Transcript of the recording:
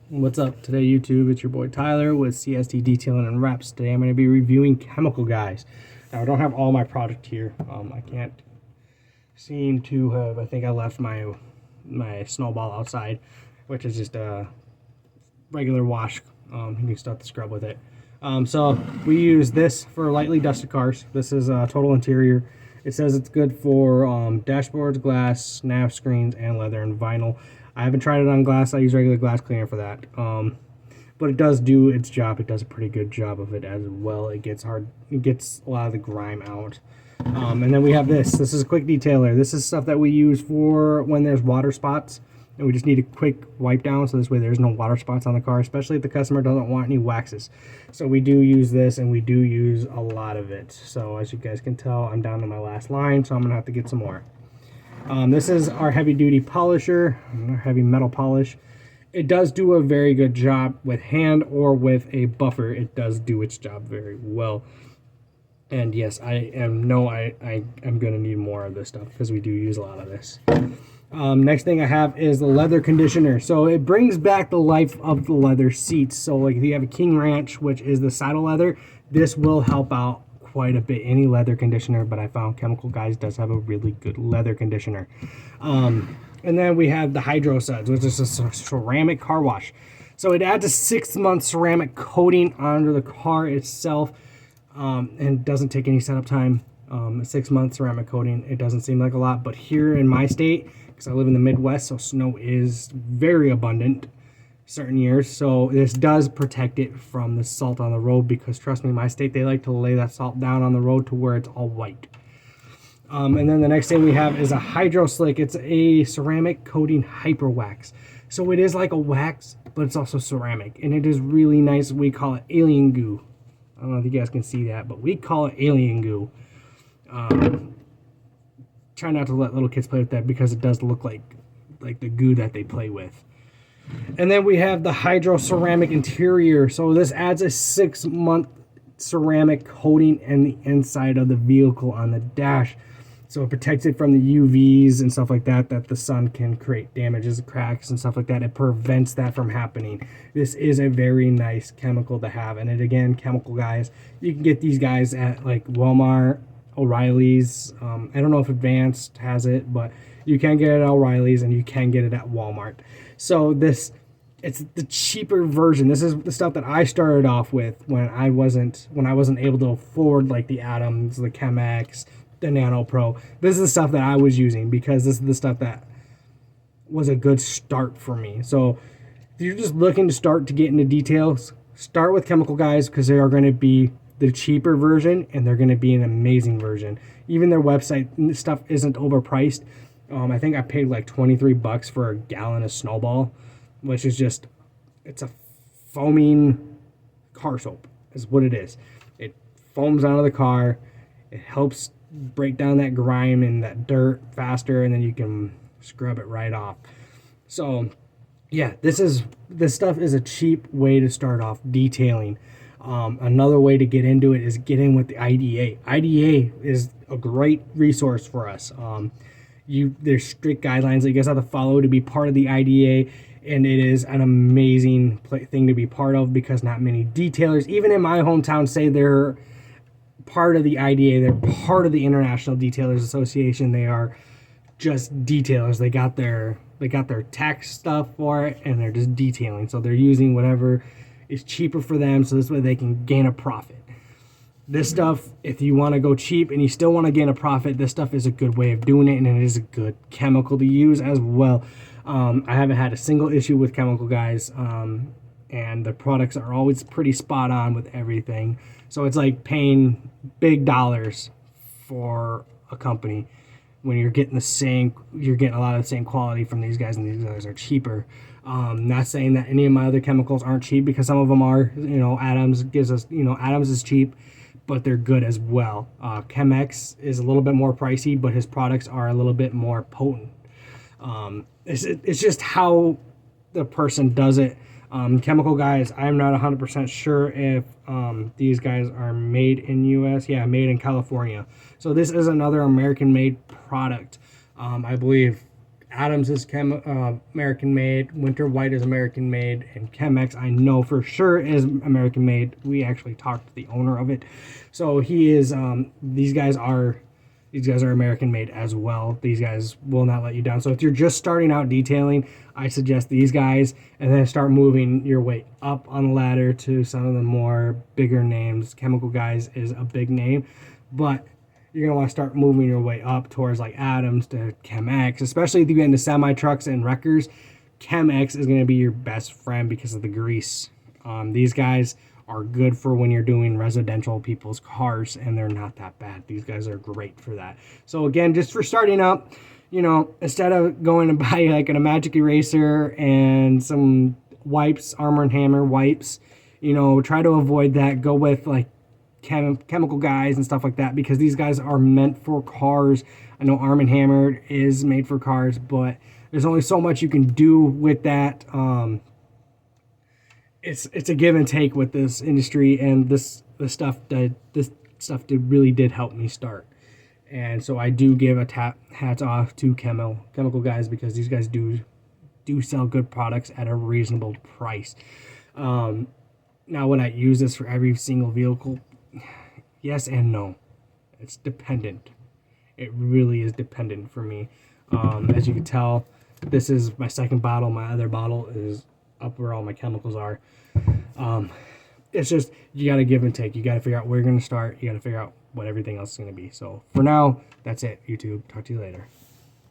What's up today, YouTube? It's your boy Tyler with CST Detailing and Reps. Today I'm going to be reviewing Chemical Guys. Now I don't have all my product here. I can't seem to have. I think I left my snowball outside, which is just a regular wash. You can start the scrub with it. So we use this for lightly dusted cars. This is Total Interior. It says it's good for dashboards, glass, nav screens, and leather and vinyl. I haven't tried it on glass. I use regular glass cleaner for that. But it does do its job. It does a pretty good job of it as well. It gets a lot of the grime out. And then we have this. This is a quick detailer. This is stuff that we use for when there's water spots. And we just need a quick wipe down, so this way there's no water spots on the car, especially if the customer doesn't want any waxes. So we do use this, and we do use a lot of it. So as you guys can tell, I'm down to my last line, so I'm gonna have to get some more. This is our heavy duty polisher, our heavy metal polish. It does do a very good job with hand or with a buffer. It does do its job very well. And yes, I'm gonna need more of this stuff because we do use a lot of this. Next thing I have is the leather conditioner. So it brings back the life of the leather seats. So like if you have a King Ranch, which is the saddle leather, this will help out quite a bit. Any leather conditioner, but I found Chemical Guys does have a really good leather conditioner. And then we have the Hydro Suds, which is a ceramic car wash. So it adds a 6-month ceramic coating onto the car itself, and doesn't take any setup time. A 6-month ceramic coating, it doesn't seem like a lot, but here in my state, because I live in the Midwest, so snow is very abundant certain years, so this does protect it from the salt on the road, because trust me, my state, they like to lay that salt down on the road to where it's all white. And then the next thing we have is a Hydro Slick. It's a ceramic coating hyper wax. So it is like a wax, but it's also ceramic, and it is really nice. We call it alien goo. I don't know if you guys can see that, but we call it alien goo. Try not to let little kids play with that because it does look like the goo that they play with. And then we have the Hydro Ceramic Interior. So this adds a 6-month ceramic coating in the inside of the vehicle on the dash. So it protects it from the UVs and stuff like that the sun can create damages, cracks and stuff like that. It prevents that from happening. This is a very nice chemical to have. And it, again, Chemical Guys, you can get these guys at like Walmart, O'Reilly's. I don't know if Advanced has it, but you can get it at O'Reilly's and you can get it at Walmart. So it's the cheaper version. This is the stuff that I started off with when I wasn't able to afford like the Adams, the Chemex, the Nano Pro. This is the stuff that I was using because this is the stuff that was a good start for me. So if you're just looking to start to get into details, start with Chemical Guys because they are going to be the cheaper version and they're going to be an amazing version. Even their website stuff isn't overpriced. I think I paid like $23 for a gallon of Snowball, which is just, it's a foaming car soap is what it is. It foams out of the car. It helps break down that grime and that dirt faster, and then you can scrub it right off. So yeah, this stuff is a cheap way to start off detailing. Another way to get into it is get in with the IDA. IDA is a great resource for us. There's strict guidelines that you guys have to follow to be part of the IDA, and it is an amazing thing to be part of because not many detailers, even in my hometown, say they're part of the IDA. They're part of the International Detailers Association. They are just detailers. They got their tax stuff for it, and they're just detailing. So they're using whatever is cheaper for them, so this way they can gain a profit. This stuff, if you want to go cheap and you still want to gain a profit, this stuff is a good way of doing it, and it is a good chemical to use as well. I haven't had a single issue with Chemical Guys, and the products are always pretty spot on with everything. So it's like paying big dollars for a company when you're getting a lot of the same quality from these guys, and these guys are cheaper. Not saying that any of my other chemicals aren't cheap, because some of them are. Adams Adams is cheap, but they're good as well. Chemex is a little bit more pricey, but his products are a little bit more potent. It's just how the person does it. Chemical Guys, I'm not 100% sure if these guys are made in US. Yeah, made in California. So this is another American-made product. I believe Adams is American made, Winter White is American made, and Chemex I know for sure is American made. We actually talked to the owner of it, so he is. These guys are American made as well. These guys will not let you down. So if you're just starting out detailing, I suggest these guys, and then start moving your way up on the ladder to some of the more bigger names. Chemical Guys is a big name, but you're going to want to start moving your way up towards like Adams to Chemex, especially if you get into semi trucks and wreckers. Chemex is going to be your best friend because of the grease. These guys are good for when you're doing residential people's cars, and they're not that bad. These guys are great for that. So again, just for starting up, you know, instead of going to buy like a magic eraser and some wipes, Arm & Hammer wipes, you know, try to avoid that. Go with like Chemical Guys and stuff like that, because these guys are meant for cars. I know Arm & Hammer is made for cars, but there's only so much you can do with that. It's a give and take with this industry, and this stuff really did help me start. And so I do give hats off to Chemical Guys, because these guys do sell good products at a reasonable price. Now, would I use this for every single vehicle? Yes and no. It's dependent. It really is dependent for me. As you can tell, this is my second bottle. My other bottle is up where all my chemicals are. It's just, you got to give and take. You got to figure out where you're going to start. You got to figure out what everything else is going to be. So for now, that's it, YouTube. Talk to you later.